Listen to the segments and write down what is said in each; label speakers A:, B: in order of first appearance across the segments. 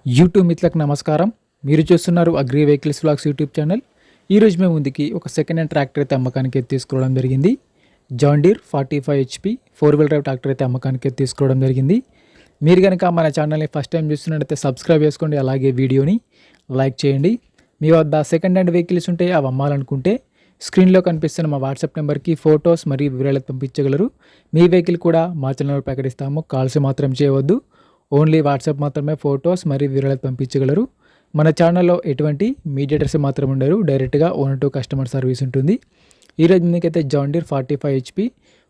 A: YouTube మిత్రులకు నమస్కారం. మీరు చూస్తున్నారు agri vehicles vlogs YouTube channel. ఈరోజు మేము ముందుకి ఒక సెకండ్ హ్యాండ్ ట్రాక్టర్ అయితే అమ్మకానికి తీసుకోవడం జరిగింది. John Deere 45 HP 4 wheel drive tractor అయితే అమ్మకానికి తీసుకోవడం జరిగింది. మీరు కనుక మన ఛానల్ని ఫస్ట్ టైం చూస్తున్నట్టయితే సబ్స్క్రైబ్ చేసుకోండి, అలాగే వీడియోని లైక్ చేయండి. మీ వద్ద సెకండ్ హ్యాండ్ వెహికల్స్ ఉంటే అవి అమ్మాలనుకుంటే స్క్రీన్లో కనిపిస్తున్న మా వాట్సాప్ నెంబర్కి ఫొటోస్ మరియు వివరాలు పంపించగలరు. మీ వెహికల్ కూడా మా ఛానల్లో ప్రకటిస్తాము. కాల్స్ మాత్రం చేయవద్దు, ఓన్లీ వాట్సాప్ మాత్రమే ఫొటోస్ మరియు వివరాలు పంపించగలరు. మన ఛానల్లో ఎటువంటి మీడియేటర్స్ మాత్రం ఉండరు, డైరెక్ట్గా ఓనర్ టు కస్టమర్ సర్వీస్ ఉంటుంది. ఈరోజు మీకైతే John Deere 45 HP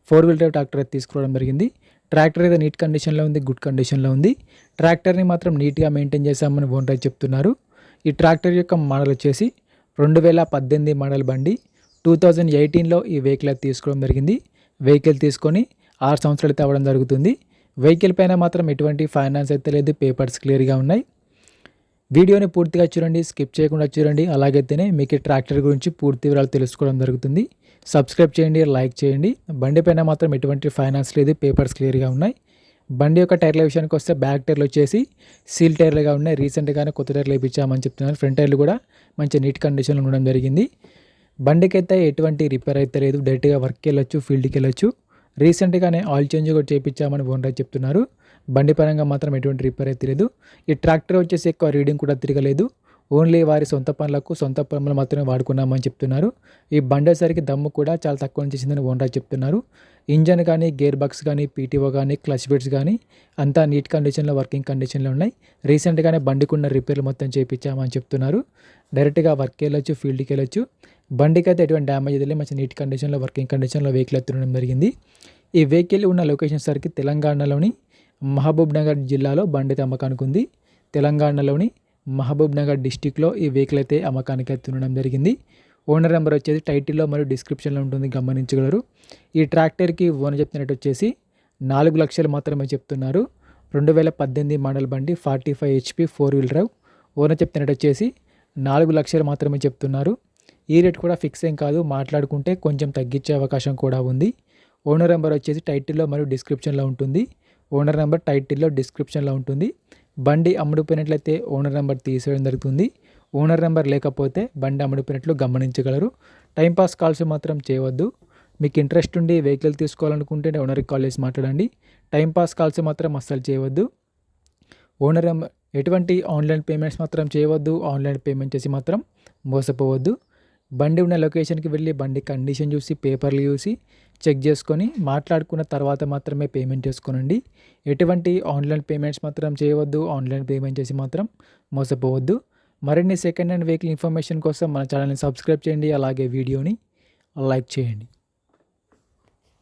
A: 4 wheel drive tractor అయితే తీసుకోవడం జరిగింది. ట్రాక్టర్ అయితే నీట్ కండిషన్లో ఉంది, గుడ్ కండిషన్లో ఉంది. ట్రాక్టర్ని మాత్రం నీట్గా మెయింటైన్ చేశామని ఓనర్ చెప్తున్నారు. ఈ ట్రాక్టర్ యొక్క మోడల్ వచ్చేసి 2018 మోడల్ బండి. 2018లో ఈ వెహికల్ అయితే తీసుకోవడం జరిగింది. వెహికల్ తీసుకొని 6 సంవత్సరాలు అయితే అవ్వడం జరుగుతుంది. వెహికల్ పైన మాత్రం ఎటువంటి ఫైనాన్స్ అయితే లేదు, పేపర్స్ క్లియర్గా ఉన్నాయి. వీడియోని పూర్తిగా చూడండి, స్కిప్ చేయకుండా చూడండి. అలాగైతేనే మీకు ట్రాక్టర్ గురించి పూర్తి వివరాలు తెలుసుకోవడం జరుగుతుంది. సబ్స్క్రైబ్ చేయండి, లైక్ చేయండి. బండి పైన మాత్రం ఎటువంటి ఫైనాన్స్ లేదు, పేపర్స్ క్లియర్గా ఉన్నాయి. బండి యొక్క టైర్ల విషయానికి వస్తే బ్యాక్ టైర్లు వచ్చేసి సీల్ టైర్లుగా ఉన్నాయి. రీసెంట్గానే కొత్త టైర్లు వేయించామని చెప్తున్నారు. ఫ్రంట్ టైర్లు కూడా మంచి నీట్ కండిషన్లో ఉండడం జరిగింది. బండికి అయితే ఎటువంటి రిపేర్ అయితే లేదు, డైరెక్ట్గా వర్క్కి వెళ్ళొచ్చు, ఫీల్డ్కి వెళ్ళొచ్చు. రీసెంట్గానే ఆయిల్ చేంజ్ కూడా చేయించామని ఓనర్ చెప్తున్నారు. బండి పరంగా మాత్రం ఎటువంటి రిపేర్ అయితే లేదు. ఈ ట్రాక్టర్ వచ్చేసి ఎక్కువ రీడింగ్ కూడా తిరగలేదు, ఓన్లీ వారి సొంత పనులకు సొంత పనులు మాత్రమే వాడుకున్నామని చెప్తున్నారు. ఈ బండి వచ్చేసరికి దమ్ము కూడా చాలా తక్కువ చేసిందని ఓనర్ చెప్తున్నారు. ఇంజన్ కానీ, గేర్ బాక్స్ కానీ, పీటీఓ కానీ, క్లచ్ బెడ్స్ కానీ అంతా నీట్ కండిషన్లో, వర్కింగ్ కండిషన్లో ఉన్నాయి. రీసెంట్గానే బండికున్న రిపేర్లు మొత్తం చేయించామని చెప్తున్నారు. డైరెక్ట్గా వర్క్కి వెళ్ళొచ్చు, ఫీల్డ్కి వెళ్ళొచ్చు. బండికి అయితే ఎటువంటి డ్యామేజ్ అయితే మంచి నీట్ కండిషన్లో, వర్కింగ్ కండిషన్లో వెహికల్ ఎత్తడం జరిగింది. ఈ వెహికల్ ఉన్న లొకేషన్ సరికి తెలంగాణలోని మహబూబ్ నగర్ జిల్లాలో బండి అమ్మకానికి ఉంది. తెలంగాణలోని మహబూబ్ నగర్ డిస్టిక్లో ఈ వెహికల్ అయితే అమ్మకానికి ఎత్తడం జరిగింది. ఓనర్ నెంబర్ వచ్చేసి టైటిల్లో మరియు డిస్క్రిప్షన్లో ఉంటుంది, గమనించగలరు. ఈ ట్రాక్టర్కి ఓనర్ చెప్తున్నట్టు వచ్చేసి 4 లక్షలు మాత్రమే చెప్తున్నారు. 2018 మోడల్ బండి, 45 HP 4 వీల్ డ్రైవ్. ఓనర్ చెప్తున్నట్టు వచ్చేసి 4 లక్షలు మాత్రమే చెప్తున్నారు. ఈ రేట్ కూడా ఫిక్స్ ఏం కాదు, మాట్లాడుకుంటే కొంచెం తగ్గించే అవకాశం కూడా ఉంది. ఓనర్ నెంబర్ వచ్చేసి టైటిల్లో మరియు డిస్క్రిప్షన్లో ఉంటుంది. ఓనర్ నెంబర్ టైటిల్లో, డిస్క్రిప్షన్లో ఉంటుంది. బండి అమ్ముడుపోయినట్లయితే ఓనర్ నెంబర్ తీసేయడం జరుగుతుంది. ఓనర్ నెంబర్ లేకపోతే బండి అమ్ముడుపోయినట్లు గమనించగలరు. టైంపాస్ కాల్స్ మాత్రం చేయవద్దు. మీకు ఇంట్రెస్ట్ ఉండి వెహికల్ తీసుకోవాలనుకుంటే ఓనర్కి కాల్ చేసి మాట్లాడండి. టైంపాస్ కాల్స్ మాత్రం అస్సలు చేయవద్దు. ఓనర్ నెంబర్ ఎటువంటి ఆన్లైన్ పేమెంట్స్ మాత్రం చేయవద్దు. ఆన్లైన్ పేమెంట్ చేసి మాత్రం మోసపోవద్దు. బండి ఉన్న లొకేషన్కి వెళ్ళి బండి కండిషన్ చూసి, పేపర్లు చూసి చెక్ చేసుకొని మాట్లాడుకున్న తర్వాత మాత్రమే పేమెంట్ చేసుకోనండి. ఎటువంటి ఆన్లైన్ పేమెంట్స్ మాత్రం చేయవద్దు. ఆన్లైన్ పేమెంట్ చేసి మాత్రం మోసపోవద్దు. మరిన్ని సెకండ్ హ్యాండ్ వెహికల్ ఇన్ఫర్మేషన్ కోసం మన ఛానల్ని సబ్స్క్రైబ్ చేయండి, అలాగే వీడియోని లైక్ చేయండి.